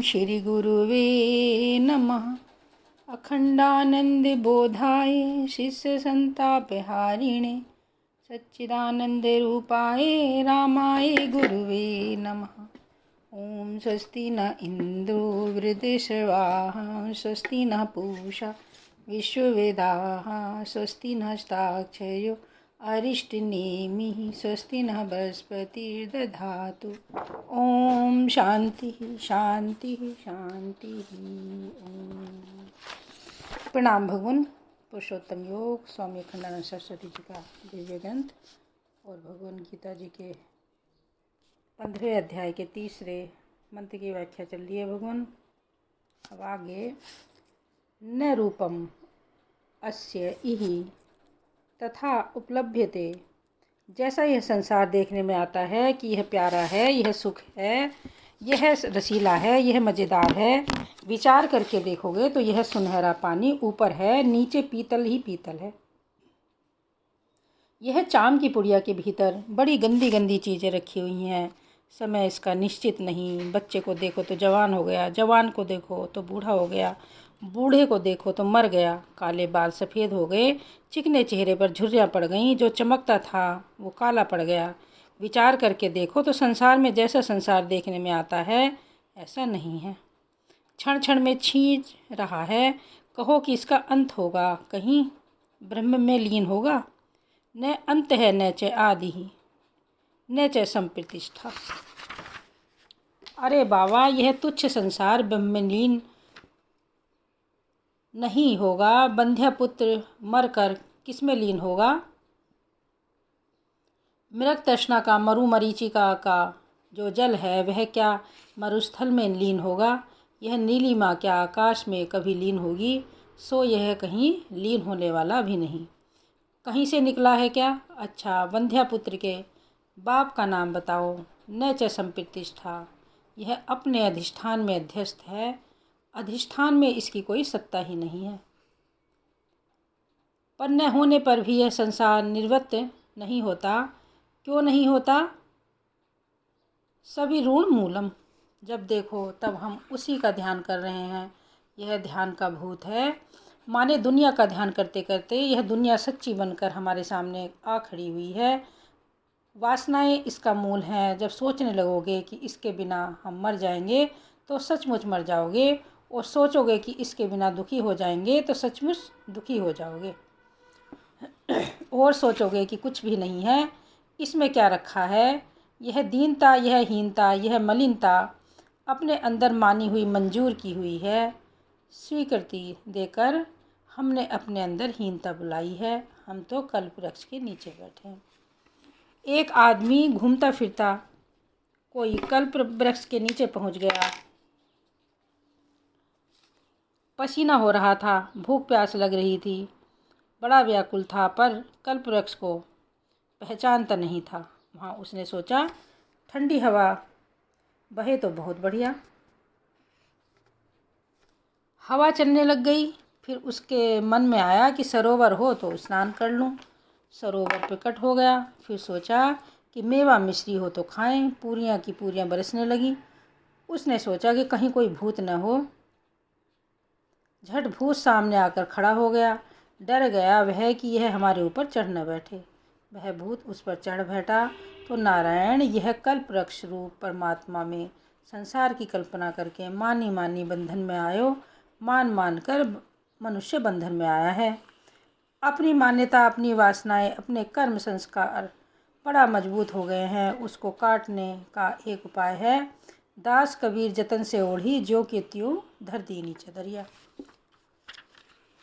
श्रीगुरुवे नमः। अखण्डानन्दबोधाय शिष्यसन्तापहारिणे सच्चिदानन्दरूपाय रामाय गुरुवे नमः। ॐ स्वस्ति न इन्द्रो वृद्धश्रवाः स्वस्ति न पूषा विश्ववेदाः स्वस्ति नस्ताक्षयो अरिष्टनेमिः स्वस्ति न बृहस्पतिर्दधातु। ॐ शांति शांति शांति। प्रणाम भगवान। पुरुषोत्तम योग स्वामी अखंडानंद सरस्वती जी का दिव्य ग्रंथ और भगवान गीता जी के 15वें अध्याय के 3रे मंत्र की व्याख्या चल रही है भगवान। अब आगे न रूपम अस्य इहि तथा उपलभ्यते। जैसा यह संसार देखने में आता है कि यह प्यारा है, यह सुख है, यह रसीला है, यह मज़ेदार है, विचार करके देखोगे तो यह सुनहरा पानी ऊपर है, नीचे पीतल ही पीतल है। यह चाम की पुड़िया के भीतर बड़ी गंदी गंदी चीज़ें रखी हुई हैं। समय इसका निश्चित नहीं। बच्चे को देखो तो जवान हो गया, जवान को देखो तो बूढ़ा हो गया, बूढ़े को देखो तो मर गया। काले बाल सफ़ेद हो गए, चिकने चेहरे पर झुर्रियाँ पड़ गईं, जो चमकता था वो काला पड़ गया। विचार करके देखो तो संसार में जैसा संसार देखने में आता है ऐसा नहीं है। क्षण क्षण में छींच रहा है। कहो कि इसका अंत होगा, कहीं ब्रह्म में लीन होगा। न अंत है न च आदि न च संप्रतिष्ठा। अरे बाबा, यह तुच्छ संसार ब्रह्म में लीन नहीं होगा। बंध्या पुत्र मरकर किसमें लीन होगा? मृग तृष्णा का मरीचिका का जो जल है वह क्या मरुस्थल में लीन होगा? यह नीलिमा क्या आकाश में कभी लीन होगी? सो यह कहीं लीन होने वाला भी नहीं। कहीं से निकला है क्या? अच्छा, बंध्या पुत्र के बाप का नाम बताओ। न च संप्रतिष्ठा। यह अपने अधिष्ठान में अध्यस्त है। अधिष्ठान में इसकी कोई सत्ता ही नहीं है। पर न होने पर भी यह संसार निर्वृत्त नहीं होता। क्यों नहीं होता? सभी ऋण मूलम। जब देखो तब हम उसी का ध्यान कर रहे हैं। यह ध्यान का भूत है। माने दुनिया का ध्यान करते करते यह दुनिया सच्ची बनकर हमारे सामने आ खड़ी हुई है। वासनाएं इसका मूल हैं। जब सोचने लगोगे कि इसके बिना हम मर जाएंगे तो सचमुच मर जाओगे, और सोचोगे कि इसके बिना दुखी हो जाएंगे तो सचमुच दुखी हो जाओगे। और सोचोगे कि कुछ भी नहीं है, इसमें क्या रखा है। यह दीनता, यह हीनता, यह मलिनता अपने अंदर मानी हुई, मंजूर की हुई है। स्वीकृति देकर हमने अपने अंदर हीनता बुलाई है। हम तो कल्प वृक्ष के नीचे बैठे हैं। एक आदमी घूमता फिरता कोई कल्प वृक्ष के नीचे पहुंच गया। पसीना हो रहा था, भूख प्यास लग रही थी, बड़ा व्याकुल था, पर कल्प वृक्ष को पहचानता नहीं था। वहाँ उसने सोचा ठंडी हवा बहे तो बहुत बढ़िया। हवा चलने लग गई। फिर उसके मन में आया कि सरोवर हो तो स्नान कर लूँ। सरोवर प्रकट हो गया। फिर सोचा कि मेवा मिश्री हो तो खाएं। पूरियाँ की पूरियाँ बरसने लगी। उसने सोचा कि कहीं कोई भूत न हो। झट भूत सामने आकर खड़ा हो गया। डर गया वह कि यह हमारे ऊपर चढ़ न बैठे। वह भूत उस पर चढ़ बैठा तो नारायण, यह कल्प वृक्ष रूप परमात्मा में संसार की कल्पना करके मानी मानी बंधन में आयो। मान मान कर मनुष्य बंधन में आया है। अपनी मान्यता, अपनी वासनाएं, अपने कर्म संस्कार बड़ा मजबूत हो गए हैं। उसको काटने का एक उपाय है। दास कबीर जतन से ओढ़ी, ज्यों के त्यों धर दीनी चदरिया।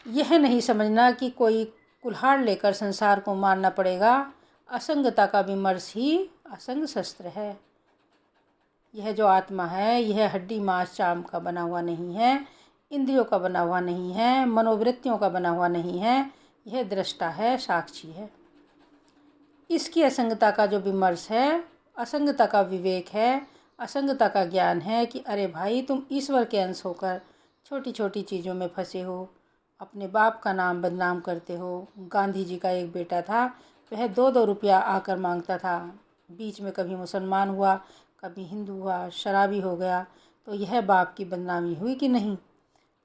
यह नहीं समझना कि कोई कुल्हाड़ लेकर संसार को मारना पड़ेगा। असंगता का विमर्श ही असंग शस्त्र है। यह जो आत्मा है यह हड्डी मांस चाम का बना हुआ नहीं है, इंद्रियों का बना हुआ नहीं है, मनोवृत्तियों का बना हुआ नहीं है। यह दृष्टा है, साक्षी है। इसकी असंगता का जो विमर्श है, असंगता का विवेक है, असंगता का ज्ञान है कि अरे भाई, तुम ईश्वर के अंश होकर छोटी छोटी चीज़ों में फंसे हो। अपने बाप का नाम बदनाम करते हो। गांधी जी का एक बेटा था, वह 2-2 रुपया आकर मांगता था। बीच में कभी मुसलमान हुआ, कभी हिंदू हुआ, शराबी हो गया, तो यह बाप की बदनामी हुई कि नहीं।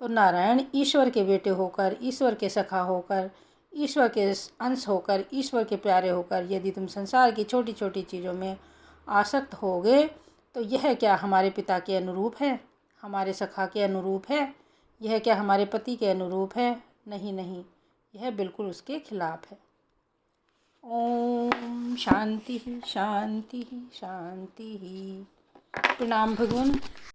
तो नारायण ईश्वर के बेटे होकर, ईश्वर के सखा होकर, ईश्वर के अंश होकर, ईश्वर के प्यारे होकर यदि तुम संसार की छोटी छोटी चीज़ों में आसक्त होगे तो यह क्या हमारे पिता के अनुरूप है, हमारे सखा के अनुरूप है? यह क्या हमारे पति के अनुरूप है? नहीं नहीं, यह बिल्कुल उसके खिलाफ है। ओम शांति शांति शांति। प्रणाम भगवान।